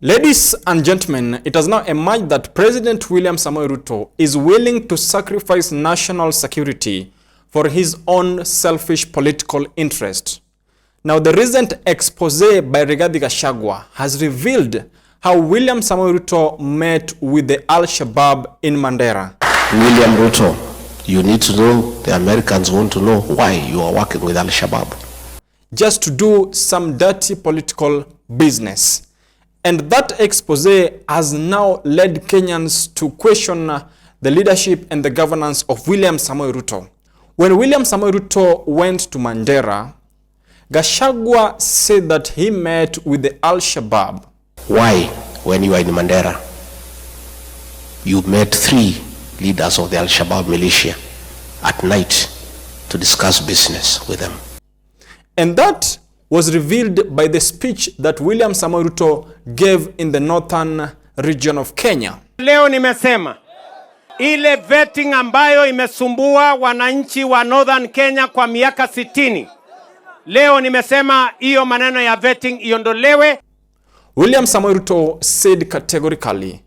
Ladies and gentlemen, it has now emerged that President William Samoei Ruto is willing to sacrifice national security for his own selfish political interest. Now, the recent expose by Rigathi Gachagua has revealed how William Samoei Ruto met with the Shabaab in Mandera. William Ruto, you need to know, the Americans want to know why you are working with Shabaab. Just to do some dirty political business. And that expose has now led Kenyans to question the leadership and the governance of William Samoei Ruto. When William Samoei Ruto went to Mandera, Gachagua said that he met with the Shabaab. Why, when you are in Mandera, you met 3 leaders of the Shabaab militia at night to discuss business with them? And that was revealed by the speech that William Samoei Ruto gave in the northern region of Kenya. Leo nimesema ile vetting ambayo imesumbua wananchi wa Northern Kenya kwa miaka 60. Leo nimesema hiyo maneno ya vetting iondolewe. William Samoei Ruto said categorically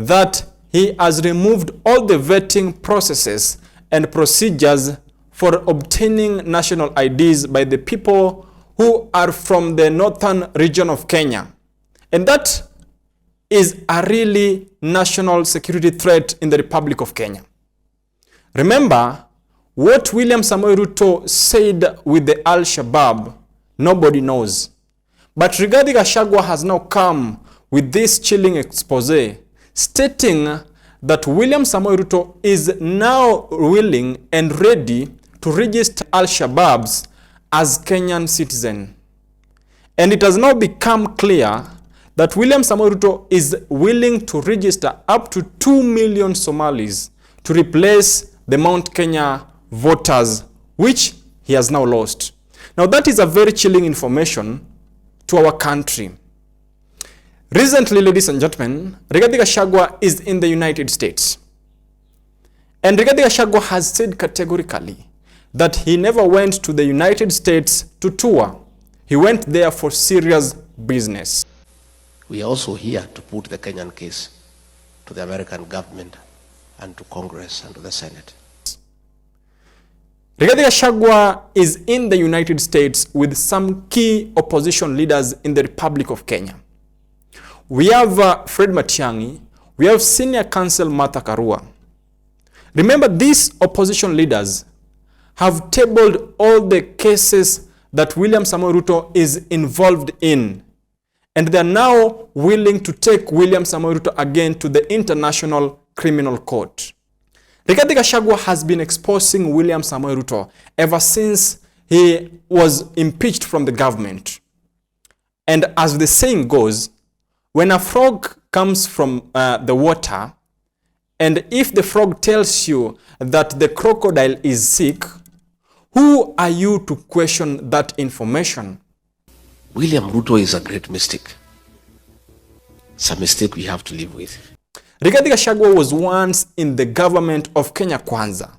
that he has removed all the vetting processes and procedures for obtaining national IDs by the people who are from the northern region of Kenya. And that is a really national security threat in the Republic of Kenya. Remember, what William Samoei Ruto said with the Shabaab, nobody knows. But Rigathi Gachagua has now come with this chilling expose, stating that William Samoei Ruto is now willing and ready to register Shabaabs as Kenyan citizen. And it has now become clear that William Samoei Ruto is willing to register up to 2 million Somalis to replace the Mount Kenya voters, which he has now lost. Now that is a very chilling information to our country. Recently, ladies and gentlemen, Rigathi Gachagua is in the United States. And Rigathi Gachagua has said categorically that he never went to the United States to tour. He went there for serious business. We are also here to put the Kenyan case to the American government and to Congress and to the Senate. Rigathi Gachagua is in the United States with some key opposition leaders in the Republic of Kenya. We have Fred Matiang'i, we have Senior Counsel Martha Karua. Remember, these opposition leaders have tabled all the cases that William Samoei Ruto is involved in. And they are now willing to take William Samoei Ruto again to the International Criminal Court. Rigathi Gachagua has been exposing William Samoei Ruto ever since he was impeached from the government. And as the saying goes, when a frog comes from the water, and if the frog tells you that the crocodile is sick, who are you to question that information? William Ruto is a great mistake. It's a mistake we have to live with. Rigathi Gachagua was once in the government of Kenya Kwanza.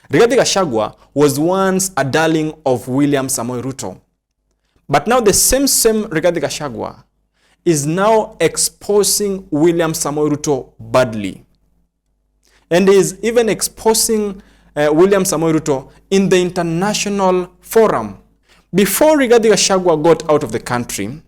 Rigathi Gachagua was once a darling of William Samoei Ruto. But now the same Rigathi Gachagua is now exposing William Samoei Ruto badly. And is even exposing William Samoei Ruto in the international forum. Before Rigathi Gachagua got out of the country,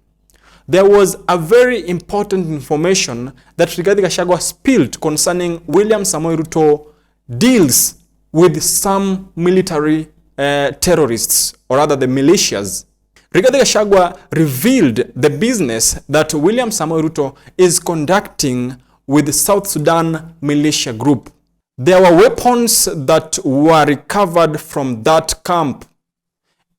there was a very important information that Rigathi Gachagua spilled concerning William Samoei Ruto deals with some military terrorists, or rather the militias. Rigathi Gachagua revealed the business that William Samoei Ruto is conducting with the South Sudan militia group. There were weapons that were recovered from that camp,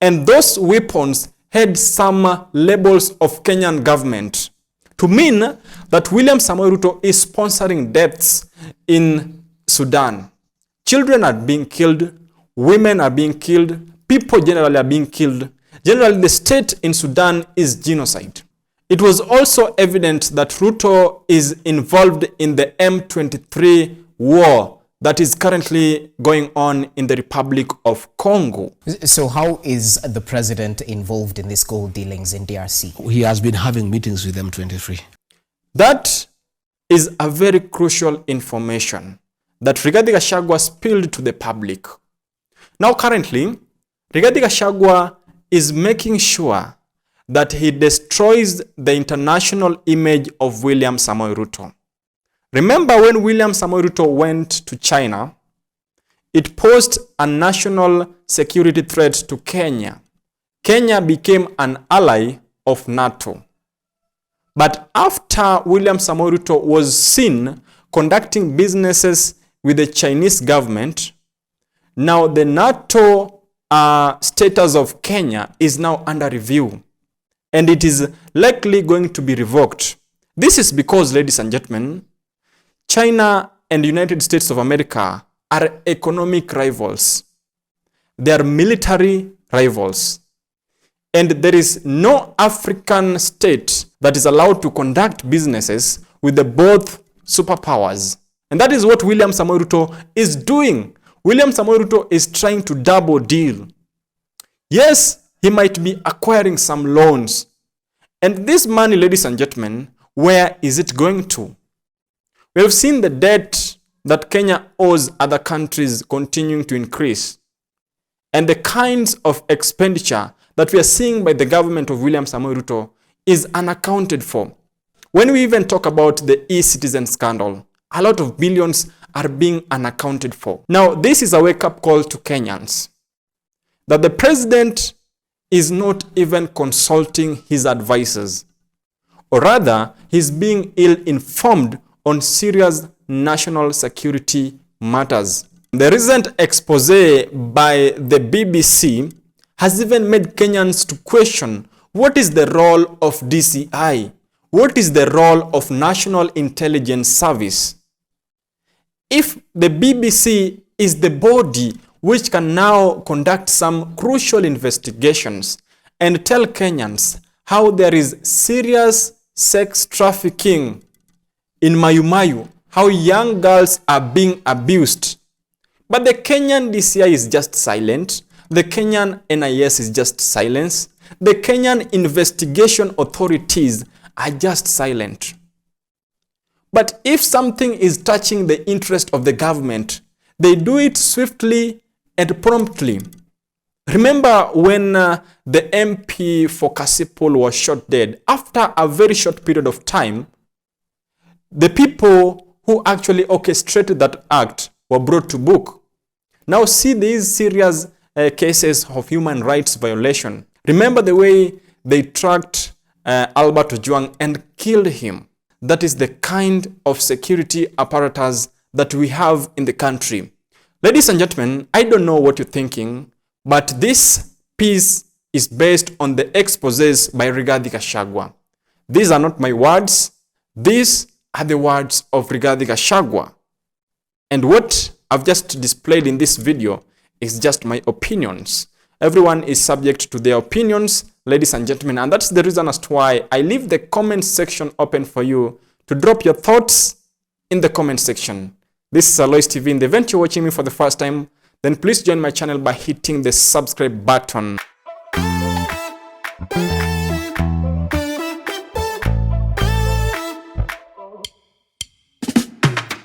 and those weapons had some labels of Kenyan government, to mean that William Samoei Ruto is sponsoring deaths in Sudan. Children are being killed, women are being killed, people generally are being killed. Generally, the state in Sudan is genocide. It was also evident that Ruto is involved in the M23 war that is currently going on in the Republic of Congo. So how is the president involved in these gold dealings in DRC? He has been having meetings with M23. That is a very crucial information that Rigathi Gachagua spilled to the public. Now currently, Rigathi Gachagua is making sure that he destroys the international image of William Samoei Ruto. Remember when William Samoei Ruto went to China, it posed a national security threat to Kenya. Kenya became an ally of NATO. But after William Samoei Ruto was seen conducting businesses with the Chinese government, now the NATO status of Kenya is now under review, and it is likely going to be revoked. This is because, ladies and gentlemen, China and the United States of America are economic rivals. They are military rivals. And there is no African state that is allowed to conduct businesses with the both superpowers. And that is what William Samoei Ruto is doing. William Samoei Ruto is trying to double deal. Yes, he might be acquiring some loans. And this money, ladies and gentlemen, where is it going to? We have seen the debt that Kenya owes other countries continuing to increase. And the kinds of expenditure that we are seeing by the government of William Samoei Ruto is unaccounted for. When we even talk about the e-citizen scandal, a lot of billions are being unaccounted for. Now, this is a wake-up call to Kenyans, that the president is not even consulting his advisors, or rather, he's being ill-informed on serious national security matters. The recent expose by the BBC has even made Kenyans to question what is the role of DCI? What is the role of National Intelligence Service? If the BBC is the body which can now conduct some crucial investigations and tell Kenyans how there is serious sex trafficking in Mayumayu, how young girls are being abused, but the Kenyan DCI is just silent, the Kenyan NIS is just silent, the Kenyan investigation authorities are just silent. But if something is touching the interest of the government, they do it swiftly and promptly. Remember when the MP for Kasipul was shot dead, after a very short period of time, the people who actually orchestrated that act were brought to book. Now see these serious cases of human rights violation. Remember the way they tracked Albert Ojwang and killed him. That is the kind of security apparatus that we have in the country. Ladies and gentlemen, I don't know what you're thinking, but this piece is based on the exposés by Rigathi Gachagua. These are not my words. These are the words of Rigathi Gachagua. And what I've just displayed in this video is just my opinions. Everyone is subject to their opinions, ladies and gentlemen, and that's the reason as to why I leave the comment section open for you to drop your thoughts in the comment section. This is Alois TV. In the event you're watching me for the first time, then please join my channel by hitting the subscribe button.